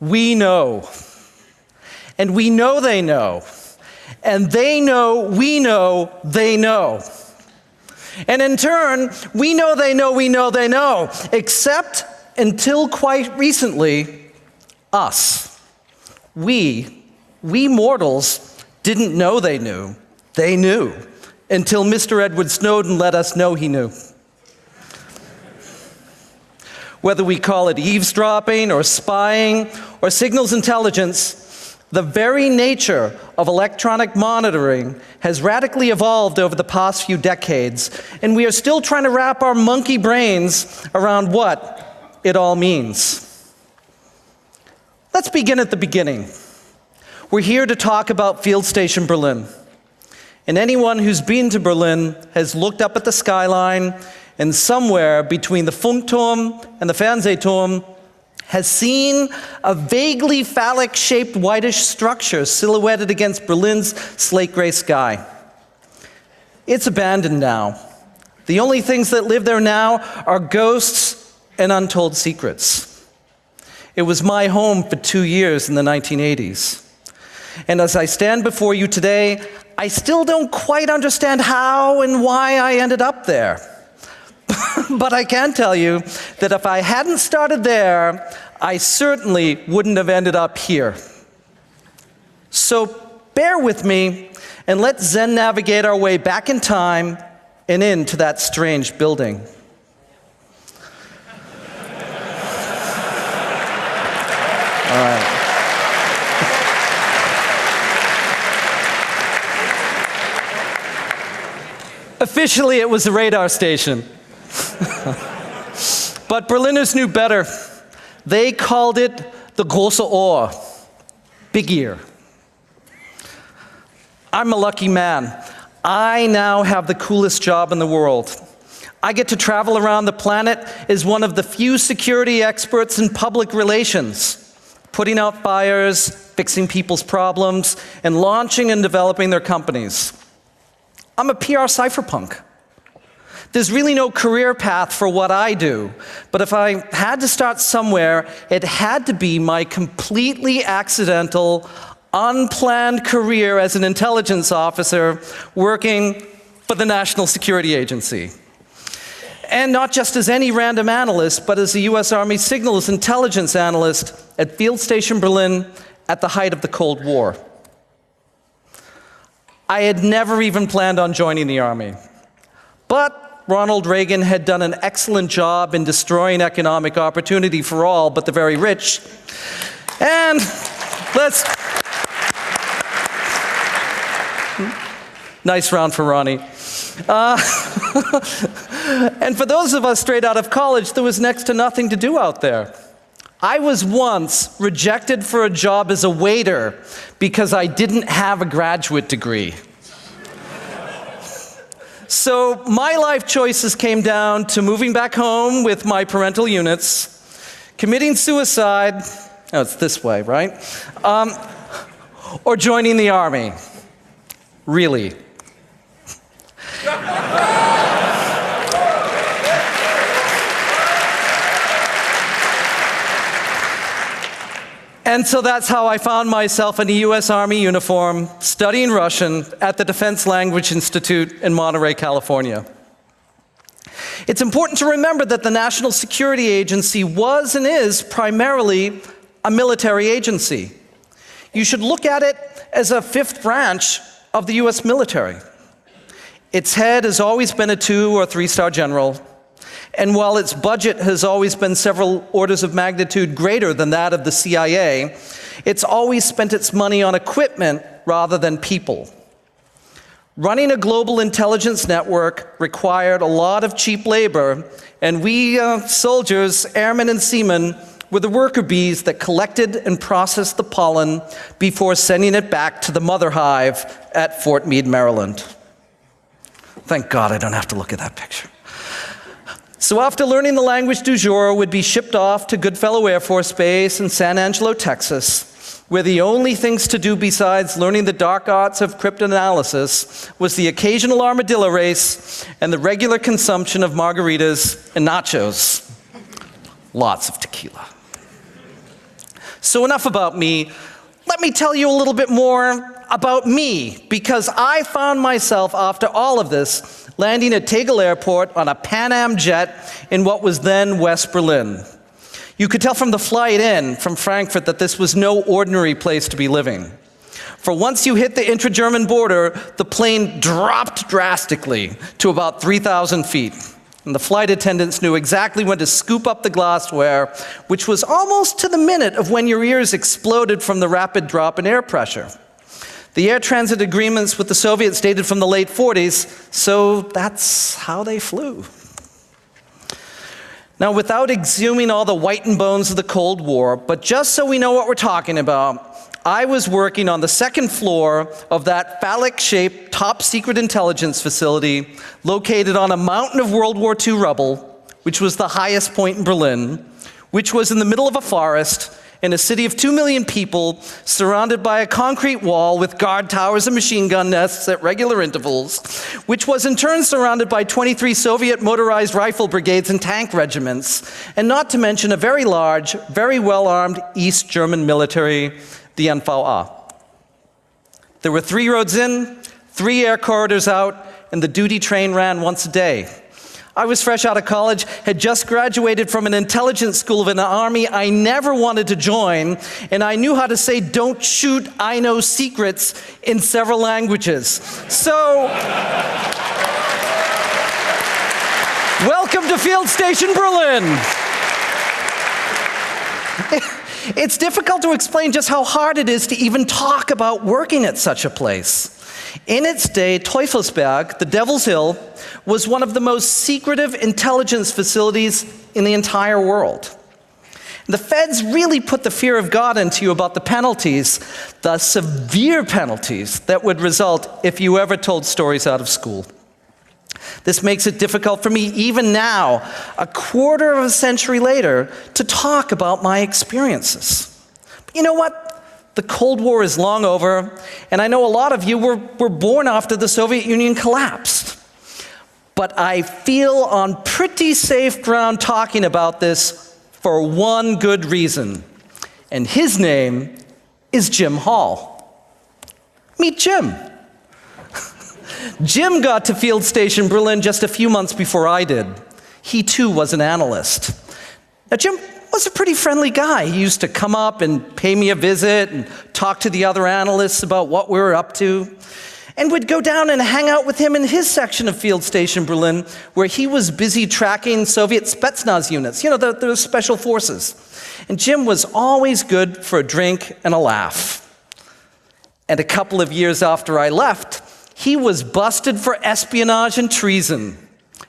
We know. And we know they know. And they know, we know, they know. And in turn, we know they know, we know they know, except until quite recently, us. We mortals didn't know they knew. They knew, until Mr. Edward Snowden let us know he knew. Whether we call it eavesdropping or spying or signals intelligence, the very nature of electronic monitoring has radically evolved over the past few decades, and we are still trying to wrap our monkey brains around what it all means. Let's begin at the beginning. We're here to talk about Field Station Berlin. And anyone who's been to Berlin has looked up at the skyline, and somewhere between the Funkturm and the Fernsehturm has seen a vaguely phallic-shaped whitish structure silhouetted against Berlin's slate-gray sky. It's abandoned now. The only things that live there now are ghosts and untold secrets. It was my home for 2 years in the 1980s. And as I stand before you today, I still don't quite understand how and why I ended up there. But I can tell you that if I hadn't started there, I certainly wouldn't have ended up here. So bear with me and let's Zen navigate our way back in time and into that strange building. All right. Officially, it was a radar station. But Berliners knew better. They called it the Große Ohr, big ear. I'm a lucky man. I now have the coolest job in the world. I get to travel around the planet as one of the few security experts in public relations, putting out fires, fixing people's problems, and launching and developing their companies. I'm a PR cypherpunk. There's really no career path for what I do, but if I had to start somewhere, it had to be my completely accidental, unplanned career as an intelligence officer working for the National Security Agency. And not just as any random analyst, but as a US Army signals intelligence analyst at Field Station Berlin at the height of the Cold War. I had never even planned on joining the Army. But Ronald Reagan had done an excellent job in destroying economic opportunity for all but the very rich. And nice round for Ronnie. And for those of us straight out of college, there was next to nothing to do out there. I was once rejected for a job as a waiter because I didn't have a graduate degree. So my life choices came down to moving back home with my parental units, committing suicide, oh, it's this way, right? Or joining the Army. Really. And so that's how I found myself in a US Army uniform, studying Russian at the Defense Language Institute in Monterey, California. It's important to remember that the National Security Agency was and is primarily a military agency. You should look at it as a fifth branch of the US military. Its head has always been a 2- or 3-star general. And while its budget has always been several orders of magnitude greater than that of the CIA, it's always spent its money on equipment rather than people. Running a global intelligence network required a lot of cheap labor, and we soldiers, airmen and seamen, were the worker bees that collected and processed the pollen before sending it back to the mother hive at Fort Meade, Maryland. Thank God I don't have to look at that picture. So after learning the language du jour, would be shipped off to Goodfellow Air Force Base in San Angelo, Texas, where the only things to do besides learning the dark arts of cryptanalysis was the occasional armadillo race and the regular consumption of margaritas and nachos. Lots of tequila. So enough about me. Let me tell you a little bit more about me, because I found myself, after all of this, landing at Tegel Airport on a Pan Am jet in what was then West Berlin. You could tell from the flight in from Frankfurt that this was no ordinary place to be living. For once you hit the intra-German border, the plane dropped drastically to about 3,000 feet. And the flight attendants knew exactly when to scoop up the glassware, which was almost to the minute of when your ears exploded from the rapid drop in air pressure. The air transit agreements with the Soviets dated from the late 40s, so that's how they flew. Now, without exhuming all the white and bones of the Cold War, but just so we know what we're talking about, I was working on the second floor of that phallic-shaped top-secret intelligence facility located on a mountain of World War II rubble, which was the highest point in Berlin, which was in the middle of a forest in a city of 2 million people, surrounded by a concrete wall with guard towers and machine gun nests at regular intervals, which was in turn surrounded by 23 Soviet motorized rifle brigades and tank regiments, and not to mention a very large, very well-armed East German military, the NVA. There were 3 roads in, 3 air corridors out, and the duty train ran once a day. I was fresh out of college, had just graduated from an intelligence school of an army I never wanted to join, and I knew how to say "don't shoot, I know secrets" in several languages. So, welcome to Field Station Berlin. It's difficult to explain just how hard it is to even talk about working at such a place. In its day, Teufelsberg, the Devil's Hill, was one of the most secretive intelligence facilities in the entire world. The feds really put the fear of God into you about the penalties, the severe penalties that would result if you ever told stories out of school. This makes it difficult for me, even now, a quarter of a century later, to talk about my experiences. But you know what? The Cold War is long over, and I know a lot of you were born after the Soviet Union collapsed. But I feel on pretty safe ground talking about this for one good reason, and his name is Jim Hall. Meet Jim. Jim got to Field Station Berlin just a few months before I did. He too was an analyst. Now, Jim was a pretty friendly guy. He used to come up and pay me a visit and talk to the other analysts about what we were up to. And we'd go down and hang out with him in his section of Field Station Berlin, where he was busy tracking Soviet Spetsnaz units, you know, the special forces. And Jim was always good for a drink and a laugh. And a couple of years after I left, he was busted for espionage and treason.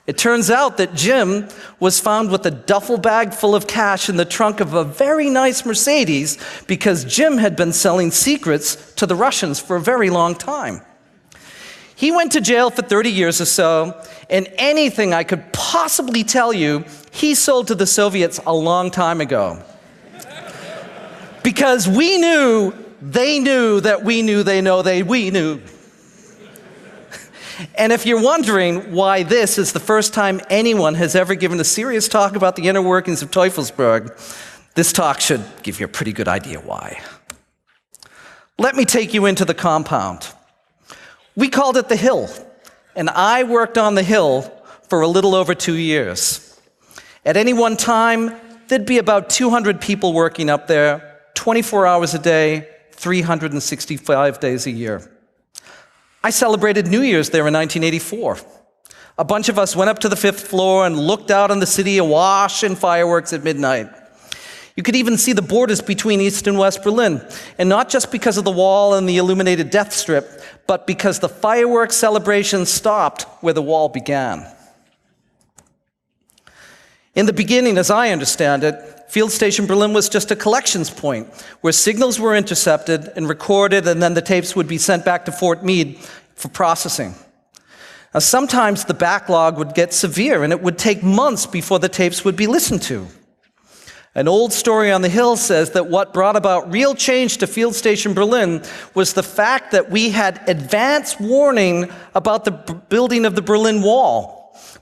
It turns out that Jim was found with a duffel bag full of cash in the trunk of a very nice Mercedes because Jim had been selling secrets to the Russians for a very long time. He went to jail for 30 years or so, and anything I could possibly tell you, he sold to the Soviets a long time ago. Because we knew, they knew that we knew, they know we knew. And if you're wondering why this is the first time anyone has ever given a serious talk about the inner workings of Teufelsberg, this talk should give you a pretty good idea why. Let me take you into the compound. We called it the Hill, and I worked on the Hill for a little over 2 years. At any one time, there'd be about 200 people working up there, 24 hours a day, 365 days a year. I celebrated New Year's there in 1984. A bunch of us went up to the 5th floor and looked out on the city awash in fireworks at midnight. You could even see the borders between East and West Berlin, and not just because of the wall and the illuminated death strip, but because the fireworks celebration stopped where the wall began. In the beginning, as I understand it, Field Station Berlin was just a collections point where signals were intercepted and recorded, and then the tapes would be sent back to Fort Meade for processing. Now, sometimes the backlog would get severe, and it would take months before the tapes would be listened to. An old story on the Hill says that what brought about real change to Field Station Berlin was the fact that we had advance warning about the building of the Berlin Wall.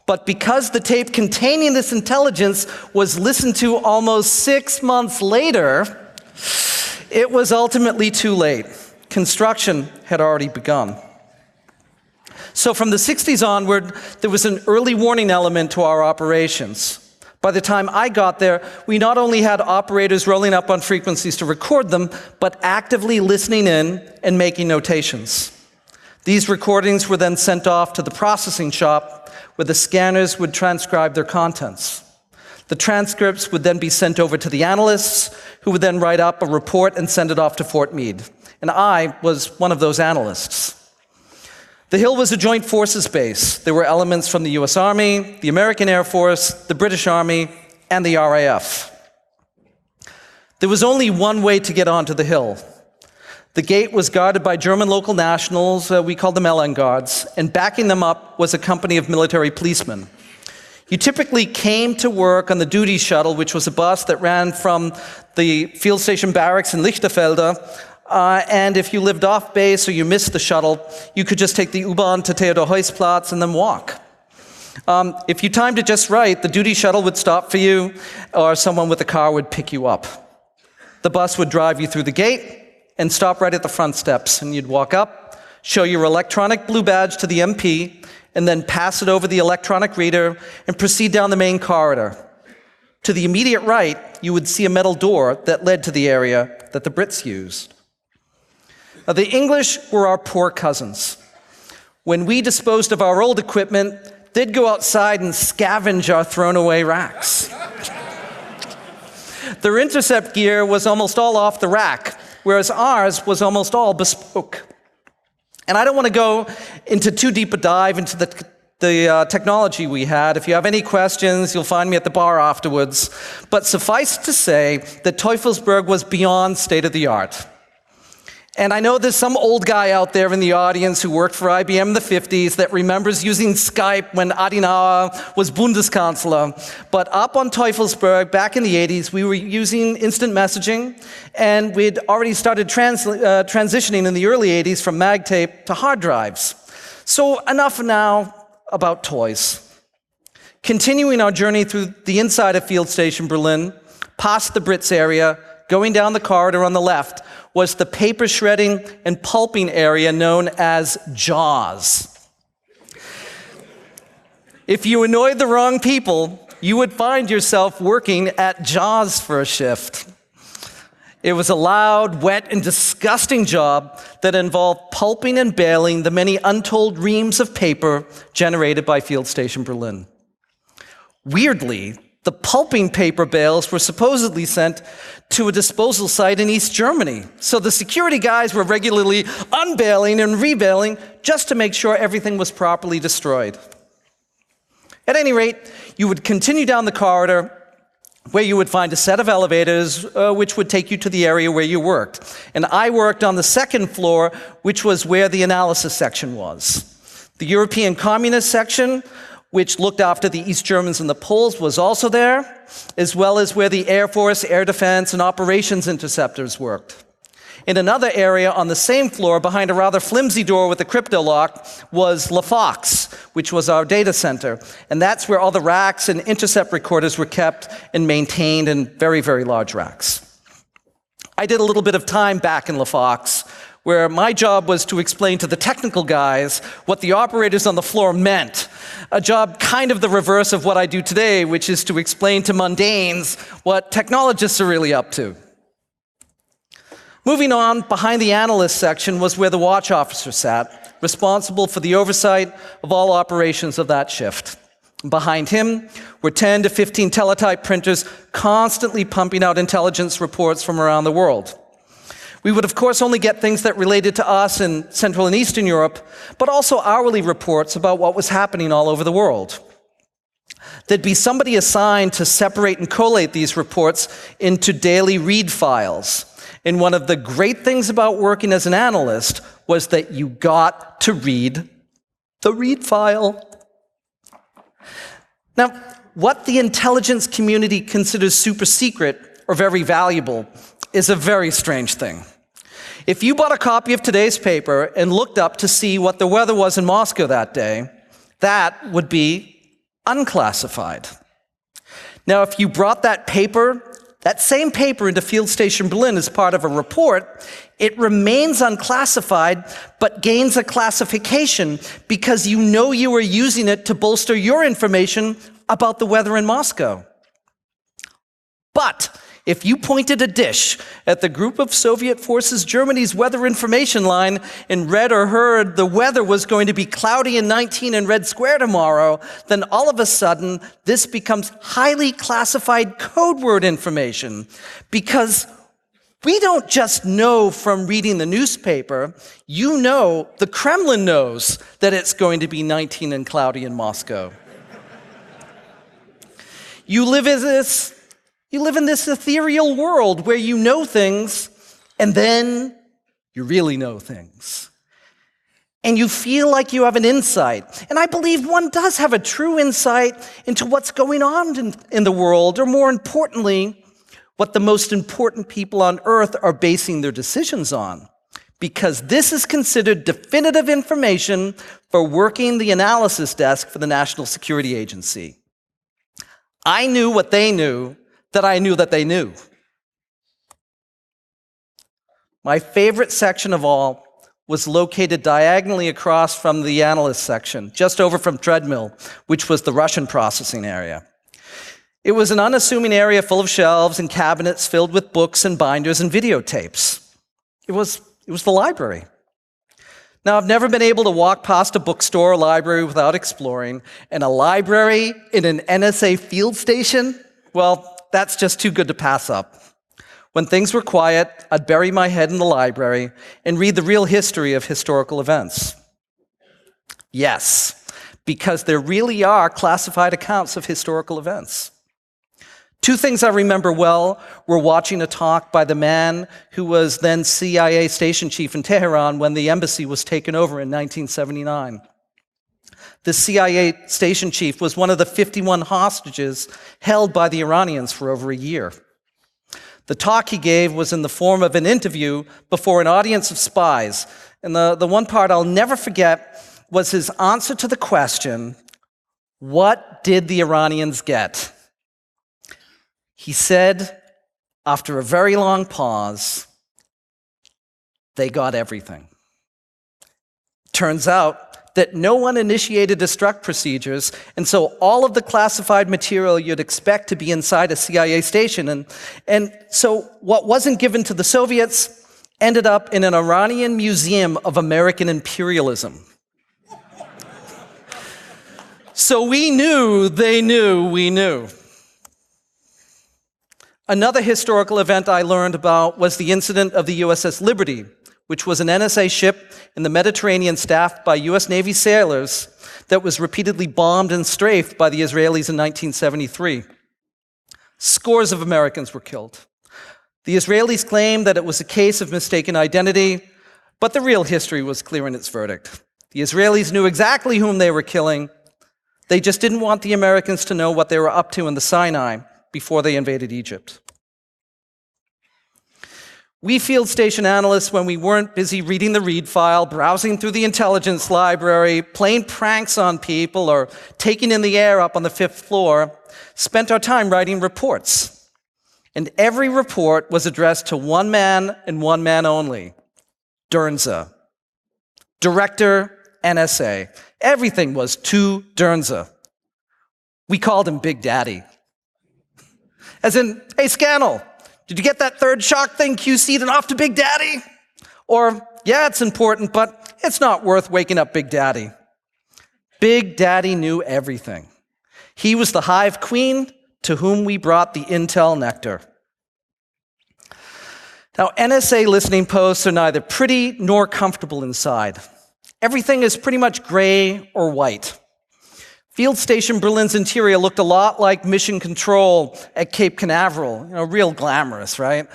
But because the tape containing this intelligence was listened to almost 6 months later, It was ultimately too late. Construction had already begun. So from the 60s onward, there was an early warning element to our operations. By the time I got there, we not only had operators rolling up on frequencies to record them, but actively listening in and making notations. These recordings were then sent off to the processing shop, where the scanners would transcribe their contents. The transcripts would then be sent over to the analysts, who would then write up a report and send it off to Fort Meade. And I was one of those analysts. The Hill was a joint forces base. There were elements from the US Army, the American Air Force, the British Army, and the RAF. There was only one way to get onto the Hill. The gate was guarded by German local nationals, we called them LN Guards, and backing them up was a company of military policemen. You typically came to work on the duty shuttle, which was a bus that ran from the field station barracks in Lichterfelde, and if you lived off base or you missed the shuttle, you could just take the U-Bahn to Theodor-Heuss-Platz and then walk. If you timed it just right, the duty shuttle would stop for you, or someone with a car would pick you up. The bus would drive you through the gate and stop right at the front steps, and you'd walk up, show your electronic blue badge to the MP, and then pass it over the electronic reader and proceed down the main corridor. To the immediate right, you would see a metal door that led to the area that the Brits used. Now, the English were our poor cousins. When we disposed of our old equipment, they'd go outside and scavenge our thrown-away racks. Their intercept gear was almost all off the rack, whereas ours was almost all bespoke. And I don't want to go into too deep a dive into the technology we had. If you have any questions, you'll find me at the bar afterwards. But suffice to say that Teufelsberg was beyond state-of-the-art. And I know there's some old guy out there in the audience who worked for IBM in the 50s that remembers using Skype when Adenauer was Bundeskanzler. But up on Teufelsberg, back in the 80s, we were using instant messaging, and we'd already started transitioning in the early 80s from magtape to hard drives. So enough now about toys. Continuing our journey through the inside of Field Station Berlin, past the Brits area, going down the corridor on the left, was the paper shredding and pulping area known as JAWS. If you annoyed the wrong people, you would find yourself working at JAWS for a shift. It was a loud, wet, and disgusting job that involved pulping and baling the many untold reams of paper generated by Field Station Berlin. Weirdly, the pulping paper bales were supposedly sent to a disposal site in East Germany. So the security guys were regularly unbaling and rebaling just to make sure everything was properly destroyed. At any rate, you would continue down the corridor where you would find a set of elevators which would take you to the area where you worked. And I worked on the second floor, which was where the analysis section was. The European Communist section, which looked after the East Germans and the Poles, was also there, as well as where the Air Force, Air Defense, and Operations Interceptors worked. In another area on the same floor, behind a rather flimsy door with a crypto lock, was La Fox, which was our data center. And that's where all the racks and intercept recorders were kept and maintained in very, very large racks. I did a little bit of time back in La Fox, where my job was to explain to the technical guys what the operators on the floor meant. A job kind of the reverse of what I do today, which is to explain to mundanes what technologists are really up to. Moving on, behind the analyst section was where the watch officer sat, responsible for the oversight of all operations of that shift. Behind him were 10 to 15 teletype printers constantly pumping out intelligence reports from around the world. We would, of course, only get things that related to us in Central and Eastern Europe, but also hourly reports about what was happening all over the world. There'd be somebody assigned to separate and collate these reports into daily read files. And one of the great things about working as an analyst was that you got to read the read file. Now, what the intelligence community considers super secret or very valuable is a very strange thing. If you bought a copy of today's paper and looked up to see what the weather was in Moscow that day, that would be unclassified. Now, if you brought that paper that same paper into Field Station Berlin as part of a report, it remains unclassified, but gains a classification because you know you are using it to bolster your information about the weather in Moscow. But if you pointed a dish at the group of Soviet forces Germany's weather information line and read or heard the weather was going to be cloudy and 19 in Red Square tomorrow, then all of a sudden this becomes highly classified code word information, because we don't just know from reading the newspaper. You know, the Kremlin knows that it's going to be 19 and cloudy in Moscow. You live in this ethereal world where you know things, and then you really know things. And you feel like you have an insight. And I believe one does have a true insight into what's going on in the world, or more importantly, what the most important people on earth are basing their decisions on. Because this is considered definitive information for working the analysis desk for the National Security Agency. I knew what they knew, that I knew that they knew. My favorite section of all was located diagonally across from the analyst section, just over from Treadmill, which was the Russian processing area. It was an unassuming area full of shelves and cabinets filled with books and binders and videotapes. It was the library. Now, I've never been able to walk past a bookstore or library without exploring, and a library in an NSA field station, well, that's just too good to pass up. When things were quiet, I'd bury my head in the library and read the real history of historical events. Yes, because there really are classified accounts of historical events. Two things I remember well were watching a talk by the man who was then CIA station chief in Tehran when the embassy was taken over in 1979. The CIA station chief was one of the 51 hostages held by the Iranians for over a year. The talk he gave was in the form of an interview before an audience of spies. And the one part I'll never forget was his answer to the question, what did the Iranians get? He said, after a very long pause, they got everything. Turns out that no one initiated destruct procedures, and so all of the classified material you'd expect to be inside a CIA station, and so what wasn't given to the Soviets ended up in an Iranian museum of American imperialism. So we knew, they knew, we knew. Another historical event I learned about was the incident of the USS Liberty, which was an NSA ship in the Mediterranean staffed by US Navy sailors that was repeatedly bombed and strafed by the Israelis in 1973. Scores of Americans were killed. The Israelis claimed that it was a case of mistaken identity, but the real history was clear in its verdict. The Israelis knew exactly whom they were killing. They just didn't want the Americans to know what they were up to in the Sinai before they invaded Egypt. We field station analysts, when we weren't busy reading the read file, browsing through the intelligence library, playing pranks on people, or taking in the air up on the 5th floor, spent our time writing reports. And every report was addressed to one man and one man only, Dernza. Director, NSA. Everything was to Dernza. We called him Big Daddy. As in, hey, Scannell, did you get that third shock thing QC'd and off to Big Daddy? Or, yeah, it's important, but it's not worth waking up Big Daddy. Big Daddy knew everything. He was the hive queen to whom we brought the intel nectar. Now, NSA listening posts are neither pretty nor comfortable inside. Everything is pretty much gray or white. Field Station Berlin's interior looked a lot like Mission Control at Cape Canaveral, real glamorous, right?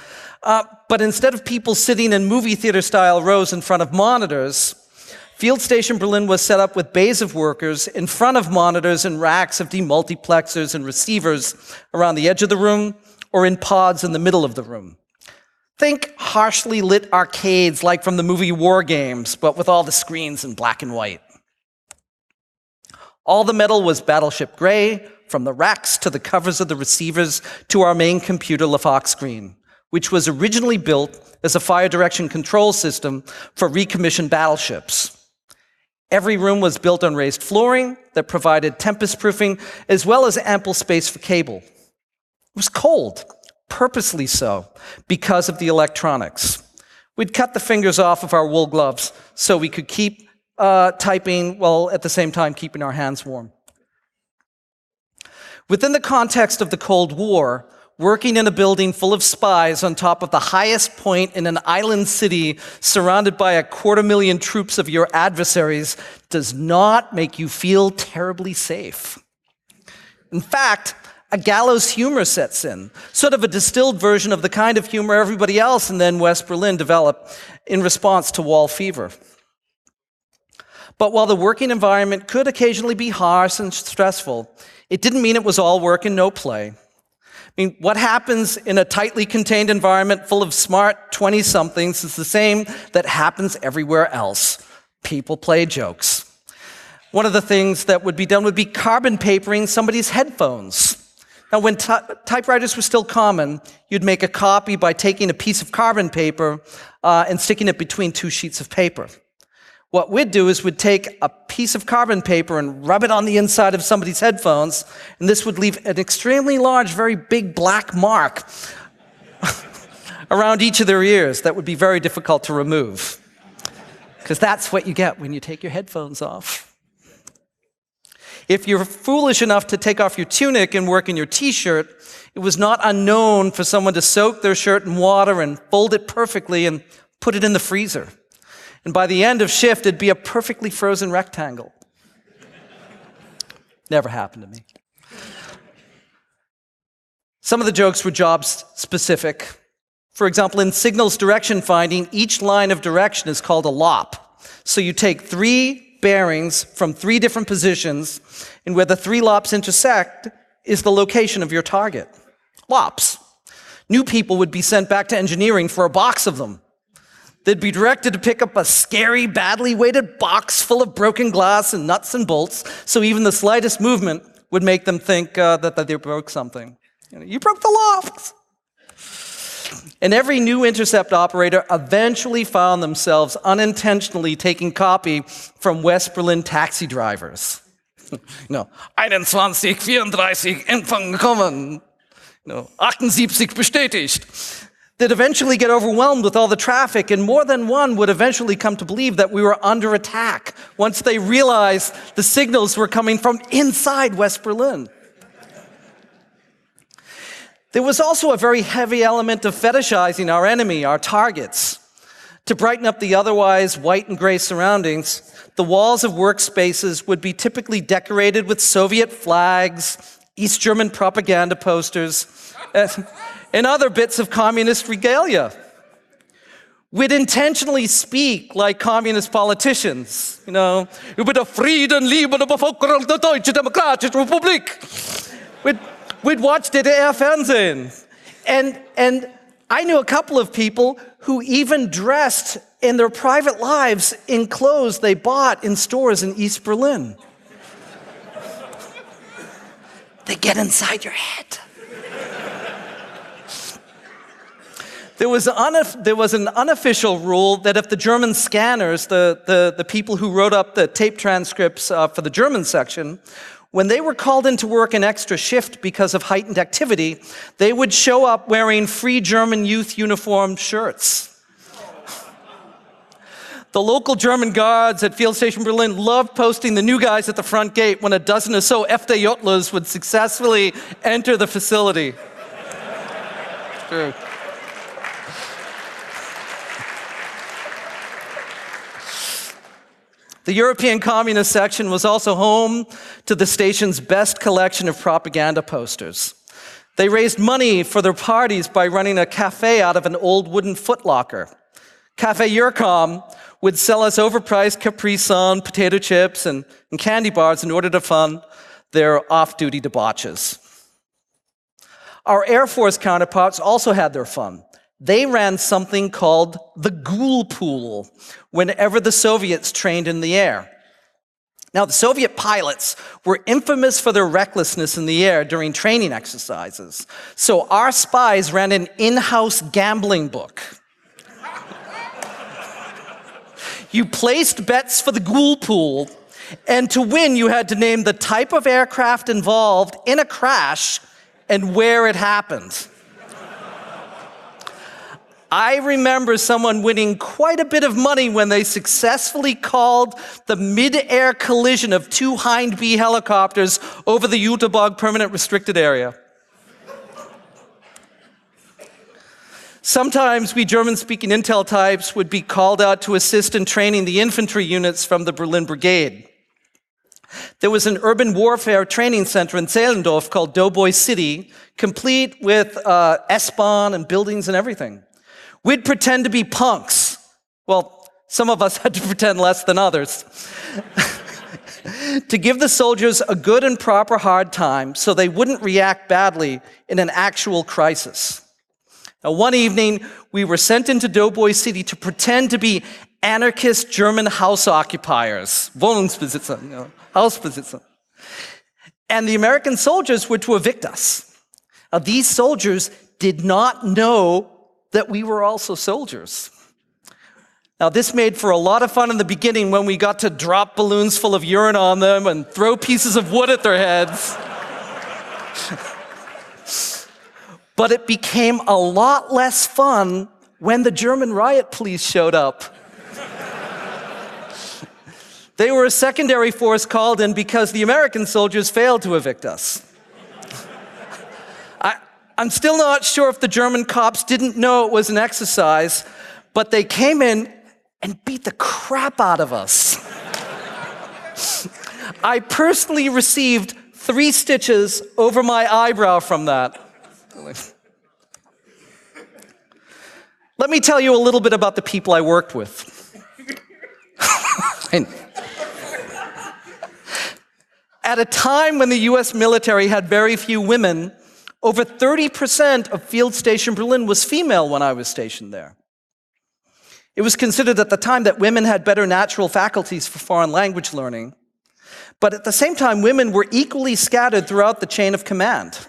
But instead of people sitting in movie theater-style rows in front of monitors, Field Station Berlin was set up with bays of workers in front of monitors and racks of demultiplexers and receivers around the edge of the room or in pods in the middle of the room. Think harshly lit arcades like from the movie War Games, but with all the screens in black and white. All the metal was battleship gray, from the racks to the covers of the receivers to our main computer LaFox screen, which was originally built as a fire direction control system for recommissioned battleships. Every room was built on raised flooring that provided tempest-proofing, as well as ample space for cable. It was cold, purposely so, because of the electronics. We'd cut the fingers off of our wool gloves so we could keep typing while at the same time keeping our hands warm. Within the context of the Cold War, working in a building full of spies on top of the highest point in an island city surrounded by 250,000 troops of your adversaries does not make you feel terribly safe. In fact, a gallows humor sets in, sort of a distilled version of the kind of humor everybody else in then West Berlin developed in response to wall fever. But while the working environment could occasionally be harsh and stressful, it didn't mean it was all work and no play. I mean, what happens in a tightly contained environment full of smart 20-somethings is the same that happens everywhere else. People play jokes. One of the things that would be done would be carbon papering somebody's headphones. Now, when typewriters were still common, you'd make a copy by taking a piece of carbon paper and sticking it between two sheets of paper. What we'd do is we'd take a piece of carbon paper and rub it on the inside of somebody's headphones, and this would leave an extremely large, very big black mark around each of their ears that would be very difficult to remove. Because that's what you get when you take your headphones off. If you're foolish enough to take off your tunic and work in your t-shirt, it was not unknown for someone to soak their shirt in water and fold it perfectly and put it in the freezer. And by the end of shift, it'd be a perfectly frozen rectangle. Never happened to me. Some of the jokes were job-specific. For example, in signals direction finding, each line of direction is called a lop. So you take 3 bearings from 3 different positions, and where the 3 lops intersect is the location of your target. Lops. New people would be sent back to engineering for a box of them. They'd be directed to pick up a scary, badly weighted box full of broken glass and nuts and bolts, so even the slightest movement would make them think that they broke something. You broke the locks! And every new intercept operator eventually found themselves unintentionally taking copy from West Berlin taxi drivers. 21, 34, Empfang gekommen. 78 bestätigt. They'd eventually get overwhelmed with all the traffic, and more than one would eventually come to believe that we were under attack once they realized the signals were coming from inside West Berlin. There was also a very heavy element of fetishizing our enemy, our targets. To brighten up the otherwise white and gray surroundings, the walls of workspaces would be typically decorated with Soviet flags, East German propaganda posters, and other bits of communist regalia. We'd intentionally speak like communist politicians, über den Frieden, Liebe der Bevölkerung der Deutschen Demokratischen Republik. We'd watch DDR Fernsehen. And I knew a couple of people who even dressed in their private lives in clothes they bought in stores in East Berlin. They get inside your head. There was an unofficial rule that if the German scanners, the people who wrote up the tape transcripts for the German section, when they were called into work an extra shift because of heightened activity, they would show up wearing Free German Youth uniform shirts. The local German guards at Field Station Berlin loved posting the new guys at the front gate when a dozen or so FDJlers would successfully enter the facility. True. The European Communist section was also home to the station's best collection of propaganda posters. They raised money for their parties by running a cafe out of an old wooden footlocker. Cafe Yurkom would sell us overpriced Capri Sun, potato chips, and candy bars in order to fund their off-duty debauches. Our Air Force counterparts also had their fun. They ran something called the Ghoul Pool whenever the Soviets trained in the air. Now, the Soviet pilots were infamous for their recklessness in the air during training exercises. So our spies ran an in-house gambling book. You placed bets for the ghoul pool, and to win, you had to name the type of aircraft involved in a crash and where it happened. I remember someone winning quite a bit of money when they successfully called the mid-air collision of two Hind B helicopters over the Teufelsberg permanent restricted area. Sometimes we German-speaking intel types would be called out to assist in training the infantry units from the Berlin Brigade. There was an urban warfare training center in Zehlendorf called Doughboy City, complete with S-Bahn and buildings and everything. We'd pretend to be punks. Well, some of us had to pretend less than others. To give the soldiers a good and proper hard time so they wouldn't react badly in an actual crisis. Now, one evening, we were sent into Doughboy City to pretend to be anarchist German house occupiers, Wohnungsbesitzer, Hausbesitzer. And the American soldiers were to evict us. Now, these soldiers did not know that we were also soldiers. Now, this made for a lot of fun in the beginning when we got to drop balloons full of urine on them and throw pieces of wood at their heads. But it became a lot less fun when the German riot police showed up. They were a secondary force called in because the American soldiers failed to evict us. I'm still not sure if the German cops didn't know it was an exercise, but they came in and beat the crap out of us. I personally received 3 stitches over my eyebrow from that. Let me tell you a little bit about the people I worked with. At a time when the US military had very few women, over 30% of Field Station Berlin was female when I was stationed there. It was considered at the time that women had better natural faculties for foreign language learning, but at the same time, women were equally scattered throughout the chain of command.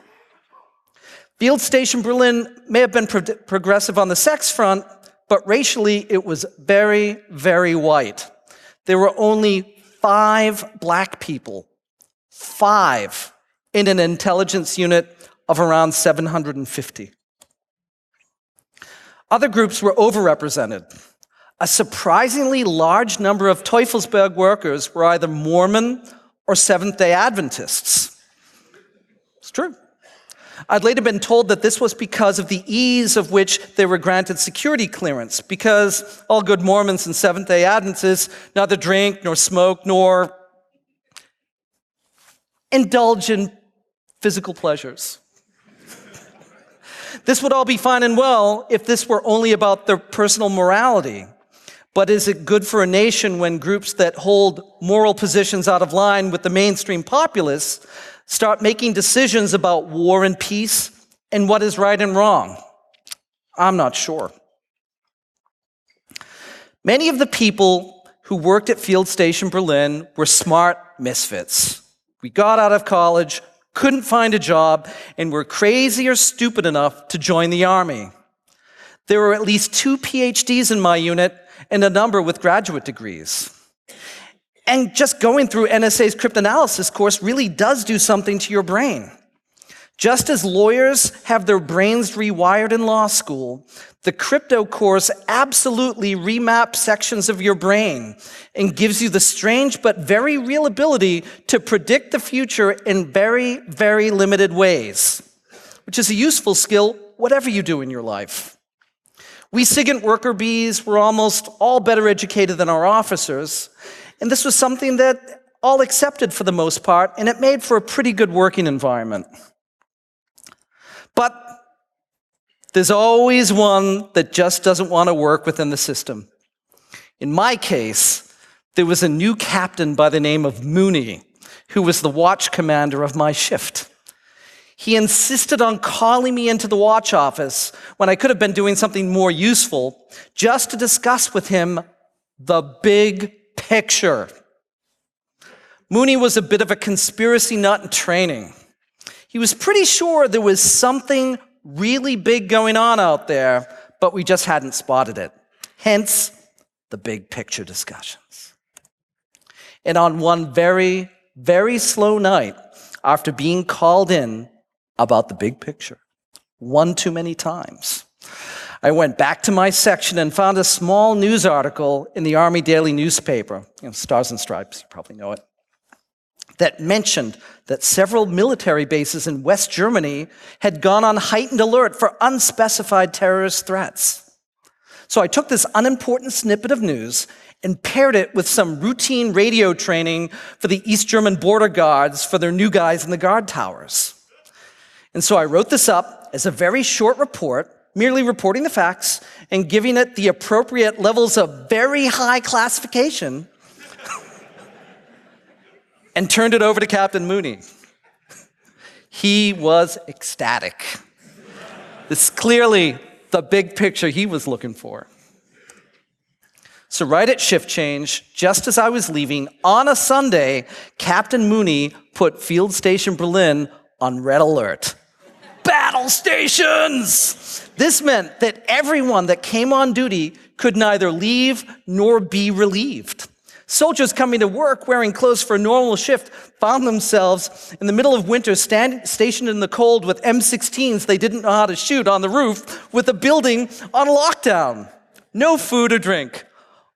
Field Station Berlin may have been progressive on the sex front, but racially it was very, very white. There were only 5 black people, 5, in an intelligence unit of around 750. Other groups were overrepresented. A surprisingly large number of Teufelsberg workers were either Mormon or Seventh-day Adventists. It's true. I'd later been told that this was because of the ease of which they were granted security clearance, because all good Mormons and Seventh-day Adventists neither drink nor smoke nor indulge in physical pleasures. This would all be fine and well if this were only about their personal morality. But is it good for a nation when groups that hold moral positions out of line with the mainstream populace start making decisions about war and peace and what is right and wrong? I'm not sure. Many of the people who worked at Field Station Berlin were smart misfits. We got out of college, couldn't find a job, and were crazy or stupid enough to join the army. There were at least 2 PhDs in my unit and a number with graduate degrees. And just going through NSA's cryptanalysis course really does do something to your brain. Just as lawyers have their brains rewired in law school, the crypto course absolutely remaps sections of your brain and gives you the strange but very real ability to predict the future in very, very limited ways, which is a useful skill whatever you do in your life. We SIGINT worker bees were almost all better educated than our officers, and this was something that all accepted for the most part, and it made for a pretty good working environment. But there's always one that just doesn't want to work within the system. In my case, there was a new captain by the name of Mooney, who was the watch commander of my shift. He insisted on calling me into the watch office when I could have been doing something more useful, just to discuss with him the big picture. Mooney was a bit of a conspiracy nut in training. He was pretty sure there was something really big going on out there, but we just hadn't spotted it. Hence, the big picture discussions. And on one very, very slow night, after being called in about the big picture, one too many times, I went back to my section and found a small news article in the Army Daily newspaper, Stars and Stripes, you probably know it, that mentioned that several military bases in West Germany had gone on heightened alert for unspecified terrorist threats. So I took this unimportant snippet of news and paired it with some routine radio training for the East German border guards for their new guys in the guard towers. And so I wrote this up as a very short report, merely reporting the facts and giving it the appropriate levels of very high classification, and turned it over to Captain Mooney. He was ecstatic. This is clearly the big picture he was looking for. So right at shift change, just as I was leaving, on a Sunday, Captain Mooney put Field Station Berlin on red alert. Battle stations! This meant that everyone that came on duty could neither leave nor be relieved. Soldiers coming to work wearing clothes for a normal shift found themselves in the middle of winter stationed in the cold with M16s they didn't know how to shoot on the roof with a building on lockdown. No food or drink.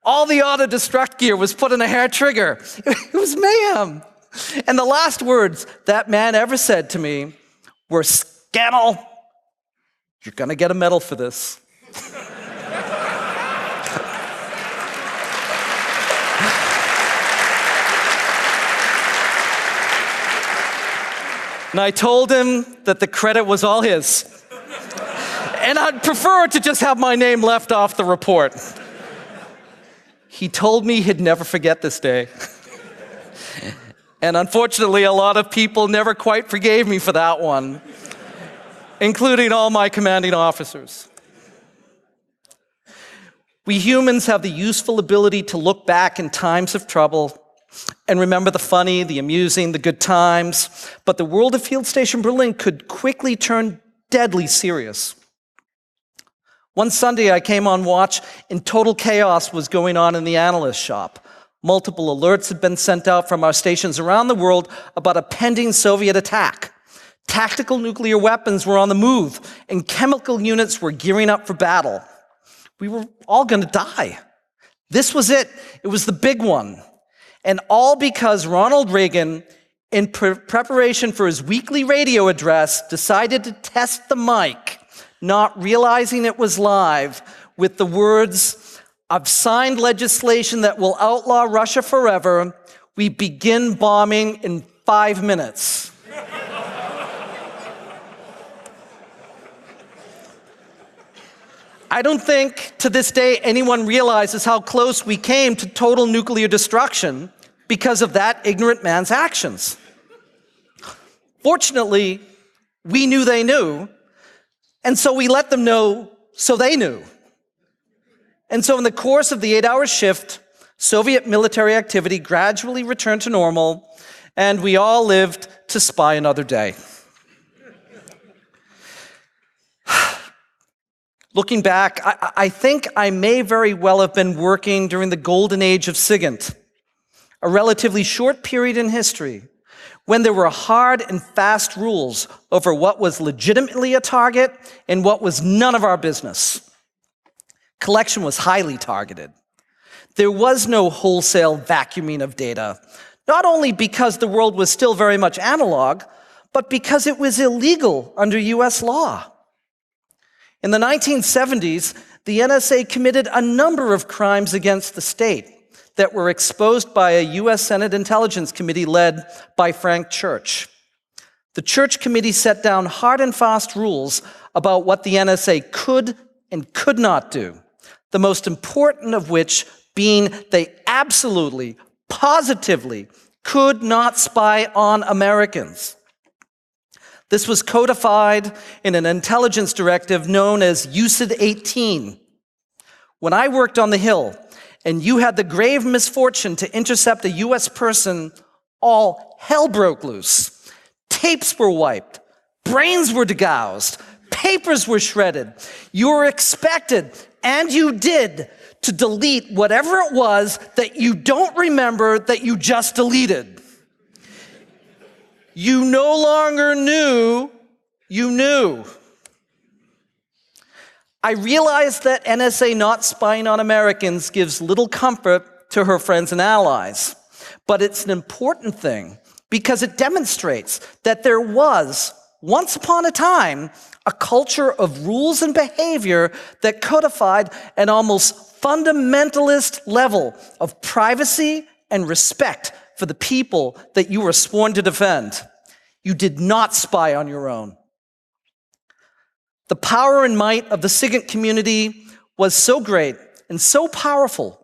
All the auto-destruct gear was put in a hair trigger. It was mayhem. And the last words that man ever said to me were, "Scannell, you're gonna get a medal for this." And I told him that the credit was all his. And I'd prefer to just have my name left off the report. He told me he'd never forget this day. And unfortunately, a lot of people never quite forgave me for that one, including all my commanding officers. We humans have the useful ability to look back in times of trouble and remember the funny, the amusing, the good times, but the world of Field Station Berlin could quickly turn deadly serious. One Sunday I came on watch and total chaos was going on in the analyst shop. Multiple alerts had been sent out from our stations around the world about a pending Soviet attack. Tactical nuclear weapons were on the move, and chemical units were gearing up for battle. We were all going to die. This was it. It was the big one. And all because Ronald Reagan, in preparation for his weekly radio address, decided to test the mic, not realizing it was live, with the words, "I've signed legislation that will outlaw Russia forever. We begin bombing in 5 minutes." I don't think to this day anyone realizes how close we came to total nuclear destruction because of that ignorant man's actions. Fortunately, we knew they knew, and so we let them know so they knew. And so in the course of the 8-hour shift, Soviet military activity gradually returned to normal, and we all lived to spy another day. Looking back, I think I may very well have been working during the golden age of SIGINT, a relatively short period in history when there were hard and fast rules over what was legitimately a target and what was none of our business. Collection was highly targeted. There was no wholesale vacuuming of data, not only because the world was still very much analog, but because it was illegal under US law. In the 1970s, the NSA committed a number of crimes against the state that were exposed by a US Senate Intelligence Committee led by Frank Church. The Church Committee set down hard and fast rules about what the NSA could and could not do, the most important of which being they absolutely, positively could not spy on Americans. This was codified in an intelligence directive known as UCID 18. When I worked on the Hill, and you had the grave misfortune to intercept a US person, all hell broke loose. Tapes were wiped, brains were degoused, papers were shredded. You were expected, and you did, to delete whatever it was that you don't remember that you just deleted. You no longer knew you knew. I realize that NSA not spying on Americans gives little comfort to her friends and allies, but it's an important thing because it demonstrates that there was, once upon a time, a culture of rules and behavior that codified an almost fundamentalist level of privacy and respect for the people that you were sworn to defend. You did not spy on your own. The power and might of the SIGINT community was so great and so powerful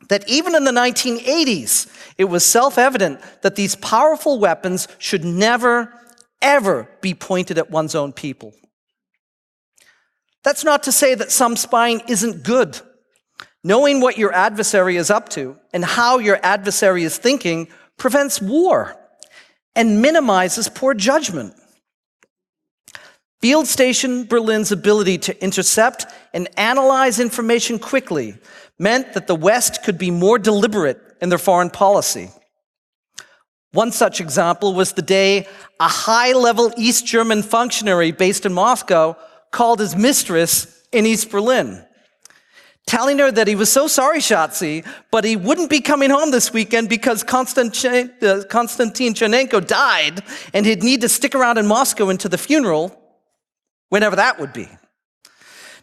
that even in the 1980s, it was self-evident that these powerful weapons should never, ever be pointed at one's own people. That's not to say that some spying isn't good. Knowing what your adversary is up to and how your adversary is thinking prevents war and minimizes poor judgment. Field Station Berlin's ability to intercept and analyze information quickly meant that the West could be more deliberate in their foreign policy. One such example was the day a high-level East German functionary based in Moscow called his mistress in East Berlin, telling her that he was so sorry, Schatzi, but he wouldn't be coming home this weekend because Konstantin Chernenko died, and he'd need to stick around in Moscow until the funeral, whenever that would be.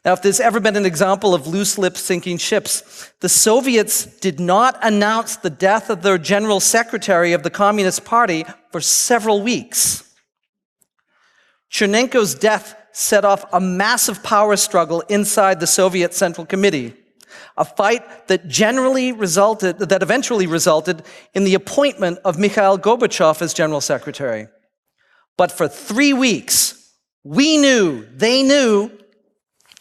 Now, if there's ever been an example of loose lips sinking ships, the Soviets did not announce the death of their general secretary of the Communist Party for several weeks. Chernenko's death set off a massive power struggle inside the Soviet Central Committee, a fight that eventually resulted in the appointment of Mikhail Gorbachev as general secretary. But for 3 weeks, we knew, they knew,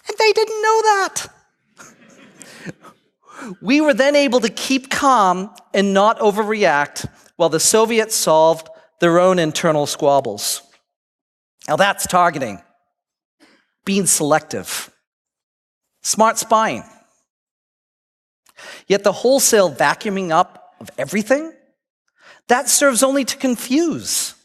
and they didn't know that. We were then able to keep calm and not overreact while the Soviets solved their own internal squabbles. Now that's targeting, being selective, smart spying. Yet the wholesale vacuuming up of everything, that serves only to confuse.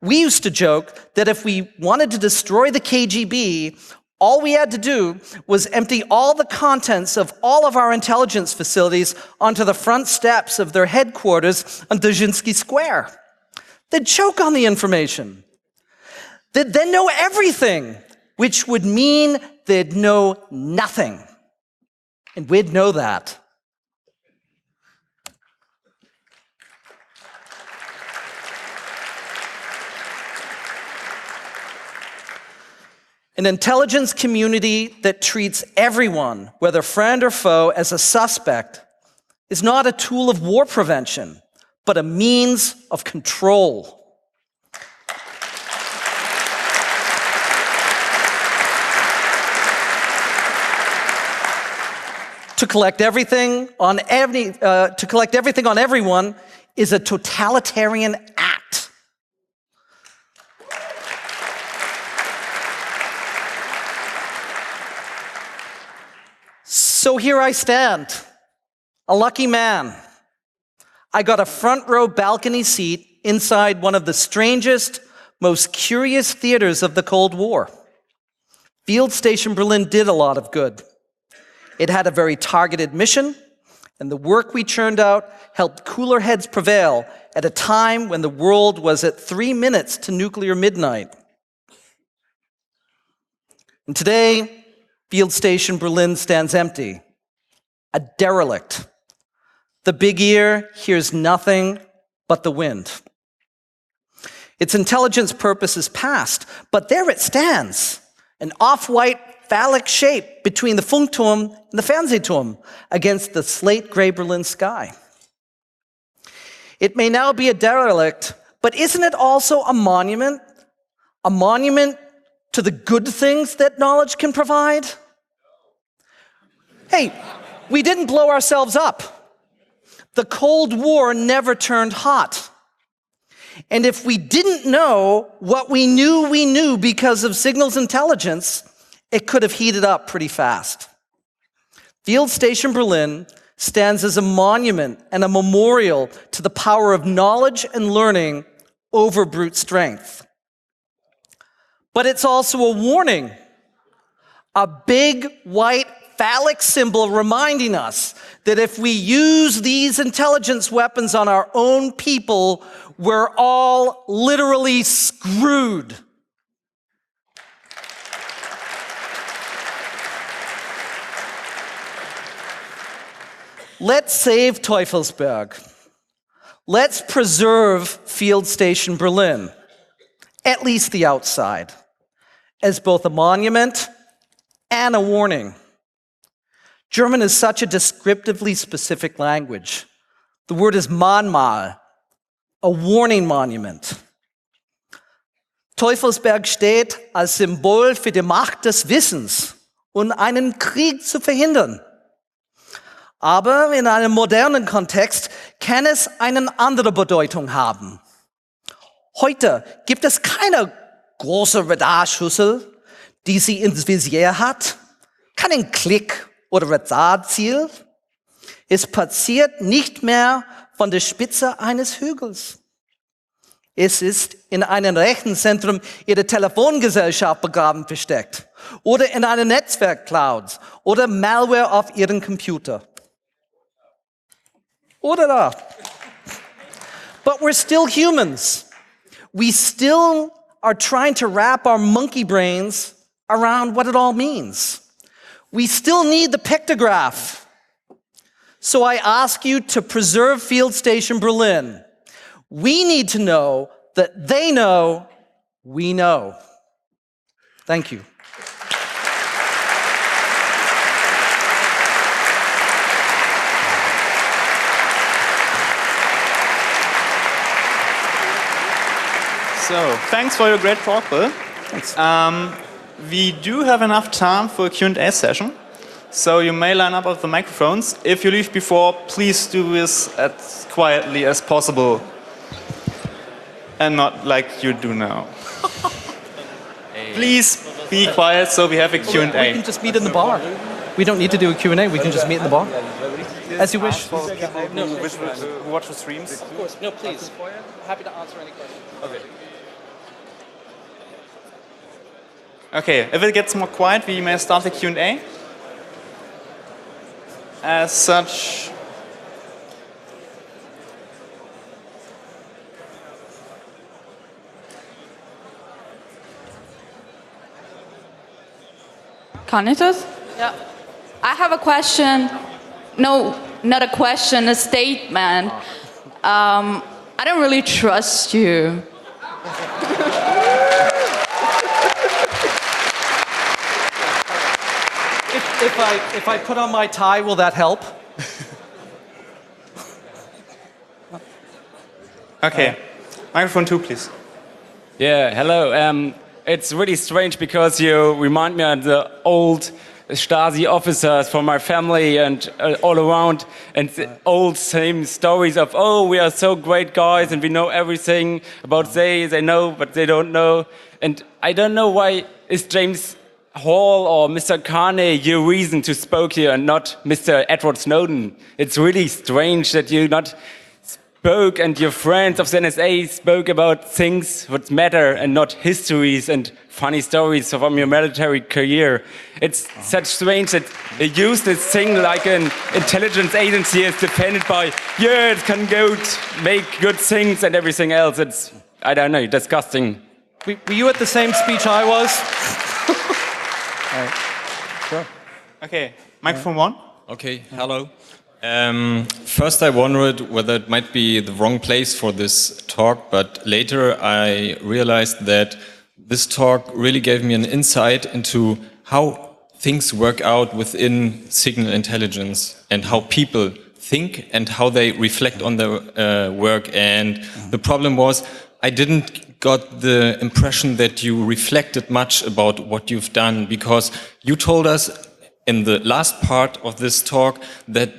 We used to joke that if we wanted to destroy the KGB, all we had to do was empty all the contents of all of our intelligence facilities onto the front steps of their headquarters on Dzerzhinsky Square. They'd choke on the information. They'd then know everything, which would mean they'd know nothing. And we'd know that. An intelligence community that treats everyone, whether friend or foe, as a suspect is not a tool of war prevention, but a means of control. To collect everything on everyone is a totalitarian act. So here I stand, a lucky man. I got a front row balcony seat inside one of the strangest, most curious theaters of the Cold War. Field Station Berlin did a lot of good. It had a very targeted mission, and the work we churned out helped cooler heads prevail at a time when the world was at 3 minutes to nuclear midnight. And today, Field Station Berlin stands empty, a derelict. The big ear hears nothing but the wind. Its intelligence purpose is past, but there it stands, an off-white phallic shape between the Funkturm and the Fernsehturm against the slate-gray Berlin sky. It may now be a derelict, but isn't it also a monument? A monument to the good things that knowledge can provide? Hey, we didn't blow ourselves up. The Cold War never turned hot. And if we didn't know what we knew because of signals intelligence, it could have heated up pretty fast. Field Station Berlin stands as a monument and a memorial to the power of knowledge and learning over brute strength. But it's also a warning, a big white phallic symbol reminding us that if we use these intelligence weapons on our own people, we're all literally screwed. Let's save Teufelsberg. Let's preserve Field Station Berlin, at least the outside, as both a monument and a warning. German is such a descriptively specific language. The word is Mahnmal, a warning monument. Teufelsberg steht als Symbol für die Macht des Wissens und einen Krieg zu verhindern. Aber in einem modernen Kontext kann es eine andere Bedeutung haben. Heute gibt es keine große Radarschüssel, die sie ins Visier hat, keinen Klick oder Radarziel. Es passiert nicht mehr von der Spitze eines Hügels. Es ist in einem Rechenzentrum Ihrer Telefongesellschaft begraben versteckt oder in einer Netzwerkcloud oder Malware auf Ihrem Computer. Oder da. But we're still humans. We still are trying to wrap our monkey brains around what it all means. We still need the pictograph. So I ask you to preserve Field Station Berlin. We need to know that they know we know. Thank you. So, thanks for your great talk, Bill. Thanks. We do have enough time for a Q&A session, so you may line up with the microphones. If you leave before, please do this as quietly as possible, and not like you do now. Please be quiet so we have a Q&A. We can just meet in the bar. We don't need to do a Q&A, we can just meet in the bar. As you wish. No, watch the streams. Of course, no, please. Happy to answer any questions. Okay. Okay, if it gets more quiet, we may start the Q&A. As such, Kann ich das? Yeah. I have a question. No, not a question, a statement. I don't really trust you. If I put on my tie, will that help? okay. Microphone 2, please. Yeah, hello. It's really strange because you remind me of the old Stasi officers from my family and all around, and the old same stories of, oh, we are so great guys and we know everything about they know, but they don't know. And I don't know why is James Hall or Mr. Carney your reason to speak here and not Mr. Edward Snowden. It's really strange that you not spoke and your friends of the NSA spoke about things that matter and not histories and funny stories from your military career. It's such strange that they use this thing like an intelligence agency is defended by, yeah, it can go make good things and everything else. It's, I don't know, disgusting. Were you at the same speech I was? Right. Sure. Okay, microphone 1. Okay, hello. First I wondered whether it might be the wrong place for this talk, but later I realized that this talk really gave me an insight into how things work out within signal intelligence and how people think and how they reflect on their work. And the problem was I didn't got the impression that you reflected much about what you've done, because you told us in the last part of this talk that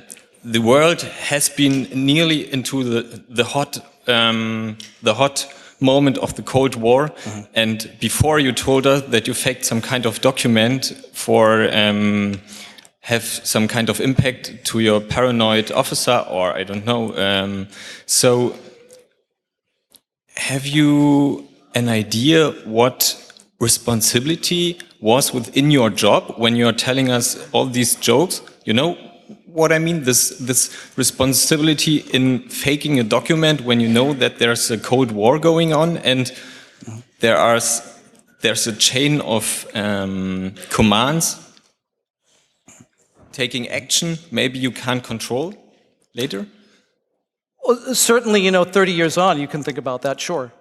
the world has been nearly into the hot the hot moment of the Cold War, and before you told us that you faked some kind of document for have some kind of impact to your paranoid officer, or I don't know. So, have you an idea what responsibility was within your job when you're telling us all these jokes? You know what I mean? This responsibility in faking a document when you know that there's a Cold War going on and there's a chain of commands taking action maybe you can't control later? Well, certainly, 30 years on, you can think about that, sure.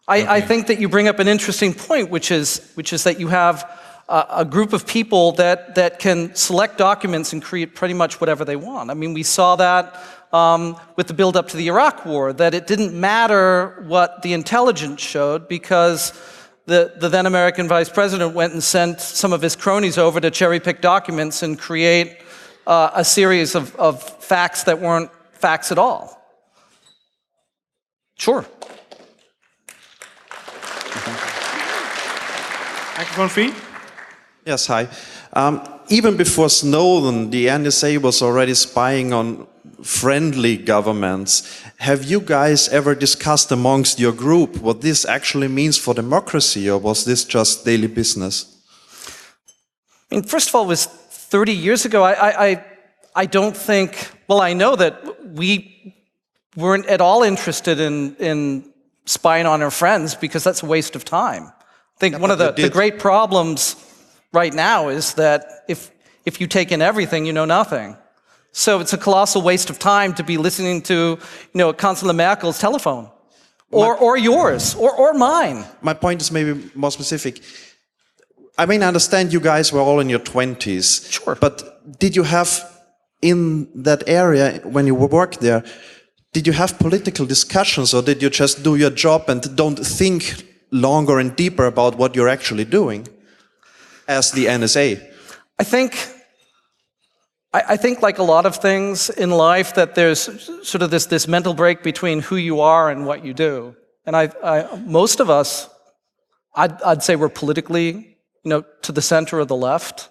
I think that you bring up an interesting point, which is that you have a group of people that can select documents and create pretty much whatever they want. I mean, we saw that with the build-up to the Iraq War, that it didn't matter what the intelligence showed because the then American vice president went and sent some of his cronies over to cherry-pick documents and create a series of facts that weren't facts at all. Sure. Microphone free. Yes, hi. Even before Snowden, the NSA was already spying on friendly governments. Have you guys ever discussed amongst your group what this actually means for democracy, or was this just daily business? I mean, first of all, it was 30 years ago. I don't think, well, I know that we weren't at all interested in spying on our friends because that's a waste of time. I think one of the great problems right now is that if you take in everything, you know nothing. So it's a colossal waste of time to be listening to, Chancellor Merkel's telephone, or yours, or mine. My point is maybe more specific. I mean, I understand you guys were all in your 20s. Sure. But did you have, in that area, when you worked there, did you have political discussions, or did you just do your job and don't think longer and deeper about what you're actually doing as the NSA? I think like a lot of things in life that there's sort of this mental break between who you are and what you do. And most of us, I'd say we're politically, to the center or the left,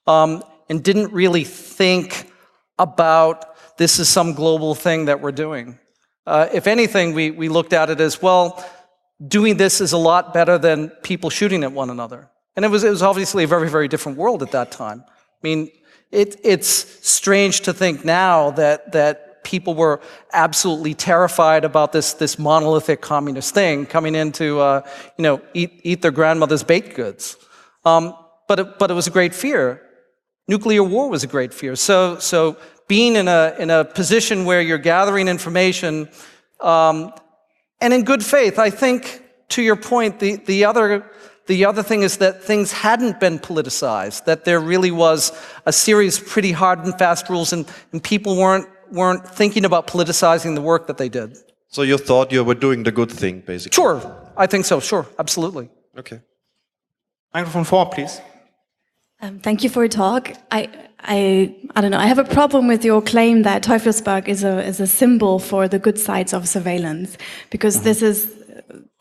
and didn't really think about this is some global thing that we're doing. If anything, we looked at it as, well, doing this is a lot better than people shooting at one another. And it was obviously a very, very different world at that time. I mean, it's strange to think now that people were absolutely terrified about this monolithic communist thing coming in to eat their grandmother's baked goods. But it was a great fear. Nuclear war was a great fear. So being in a position where you're gathering information, and in good faith, I think to your point, the other thing is that things hadn't been politicized, that there really was a series of pretty hard and fast rules, and people weren't thinking about politicizing the work that they did. So you thought you were doing the good thing, basically? Sure, I think so, sure, absolutely. Okay. Microphone 4, please. Thank you for your talk. I don't know. I have a problem with your claim that Teufelsberg is a symbol for the good sides of surveillance, because this is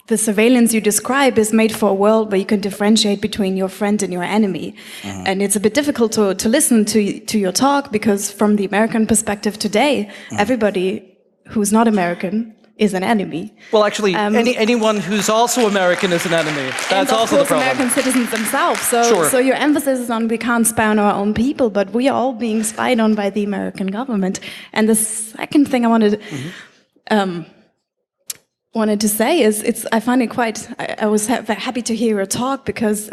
the surveillance you describe is made for a world where you can differentiate between your friend and your enemy. And it's a bit difficult to listen to your talk, because from the American perspective today, everybody who's not American is an enemy. Well, actually, anyone who's also American is an enemy. That's also the problem. American citizens themselves. So, sure. So your emphasis is on we can't spy on our own people, but we are all being spied on by the American government. And the second thing I wanted to say is I find it quite. I was happy to hear your talk, because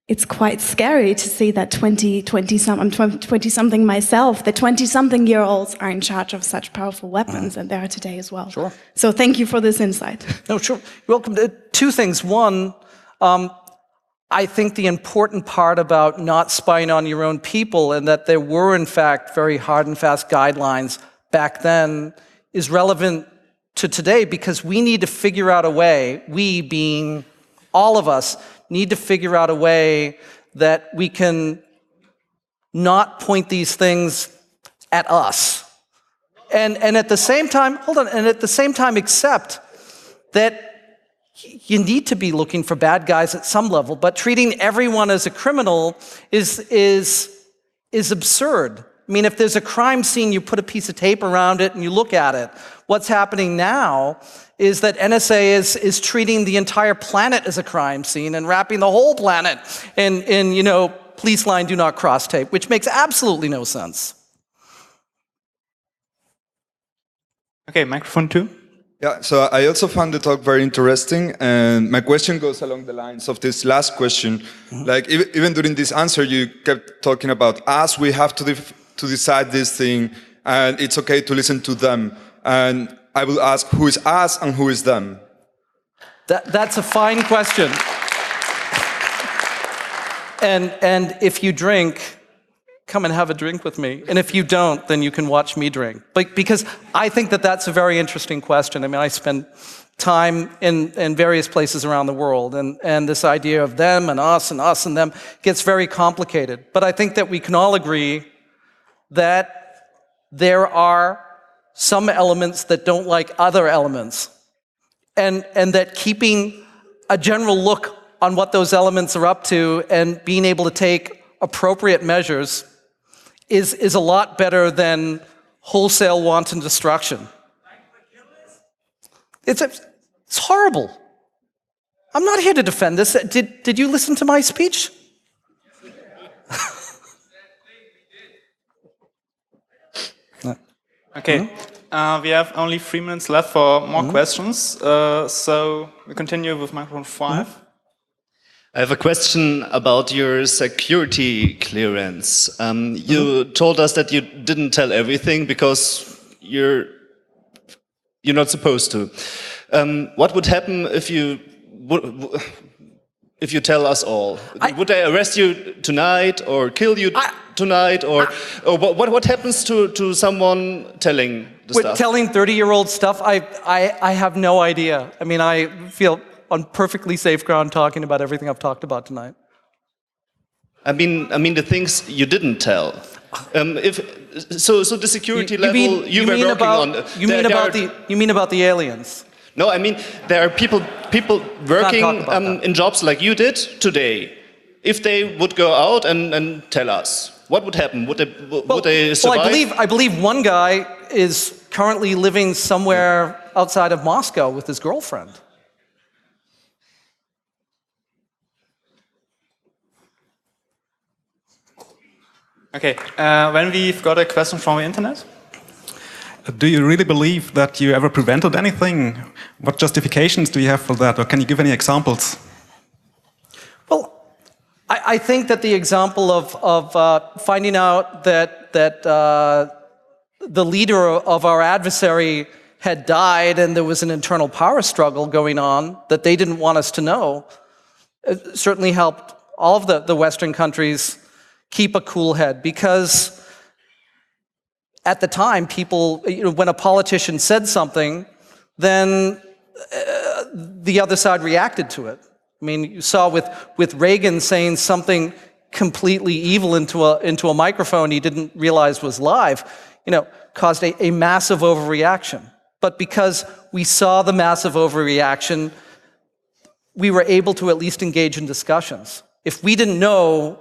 it's quite scary to see that 20-something myself, the 20-something-year-olds are in charge of such powerful weapons, and they are today as well. Sure. So thank you for this insight. No, sure. You're welcome. Two things. One, I think the important part about not spying on your own people, and that there were, in fact, very hard and fast guidelines back then, is relevant to today, because we need to figure out a way, we being all of us, need to figure out a way that we can not point these things at us and at the same time, hold on, and at the same time accept that you need to be looking for bad guys at some level, but treating everyone as a criminal is absurd. I mean, if there's a crime scene, you put a piece of tape around it and you look at it. What's happening now is that NSA is treating the entire planet as a crime scene and wrapping the whole planet in police line do not cross tape, which makes absolutely no sense. Okay, microphone 2. Yeah, so I also found the talk very interesting, and my question goes along the lines of this last question. Like, even during this answer, you kept talking about us, we have to decide this thing, and it's okay to listen to them. And I will ask, who is us and who is them? That's a fine question. And if you drink, come and have a drink with me. And if you don't, then you can watch me drink. Because I think that that's a very interesting question. I mean, I spend time in various places around the world, and this idea of them and us and them gets very complicated. But I think that we can all agree that there are some elements that don't like other elements, and that keeping a general look on what those elements are up to and being able to take appropriate measures is a lot better than wholesale wanton destruction. It's horrible. I'm not here to defend this. Did you listen to my speech? Okay, we have only 3 minutes left for more questions, so we continue with microphone 5. I have a question about your security clearance. You told us that you didn't tell everything because you're not supposed to. What would happen if you tell us all? Would they arrest you tonight or kill you tonight? Or what happens to someone telling the stuff? Telling 30-year-old stuff, I have no idea. I mean, I feel on perfectly safe ground talking about everything I've talked about tonight. I mean the things you didn't tell. So the security level you were working on. You mean about the aliens? No, I mean there are people working in jobs like you did today. If they would go out and tell us, what would happen? Would they survive? Well, I believe one guy is currently living somewhere outside of Moscow with his girlfriend. Okay, when we've got a question from the internet. Do you really believe that you ever prevented anything? What justifications do you have for that, or can you give any examples? Well, I think that the example of finding out that the leader of our adversary had died and there was an internal power struggle going on that they didn't want us to know, it certainly helped all of the Western countries keep a cool head, because at the time, people, when a politician said something, then the other side reacted to it. I mean, you saw with Reagan saying something completely evil into a microphone he didn't realize was live, caused a massive overreaction. But because we saw the massive overreaction, we were able to at least engage in discussions. If we didn't know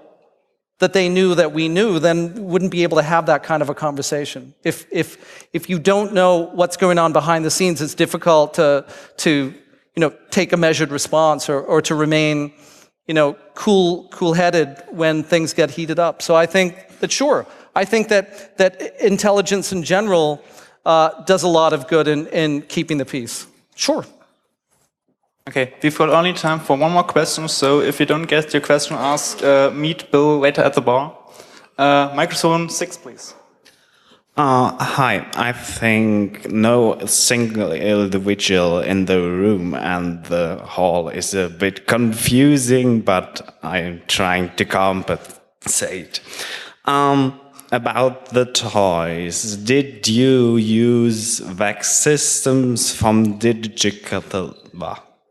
that they knew that we knew, then we wouldn't be able to have that kind of a conversation. If you don't know what's going on behind the scenes, it's difficult to take a measured response or to remain cool-headed when things get heated up. So I think that intelligence in general does a lot of good in keeping the peace. Sure. Okay, we've got only time for one more question, so if you don't get your question asked, meet Bill later at the bar. Microphone 6, please. Hi, I think no single individual in the room and the hall is a bit confusing, but I'm trying to compensate. About the toys, did you use VAX systems from digital...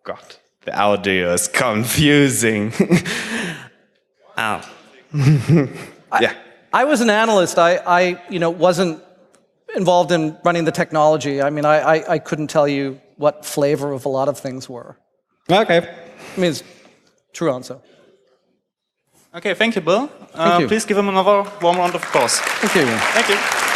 God, the audio is confusing. Yeah. I was an analyst. I wasn't involved in running the technology. I mean, I couldn't tell you what flavor of a lot of things were. Okay. I mean, it's true answer. Okay, thank you, Bill. Thank you. Please give him another warm round of applause. Thank you. Thank you.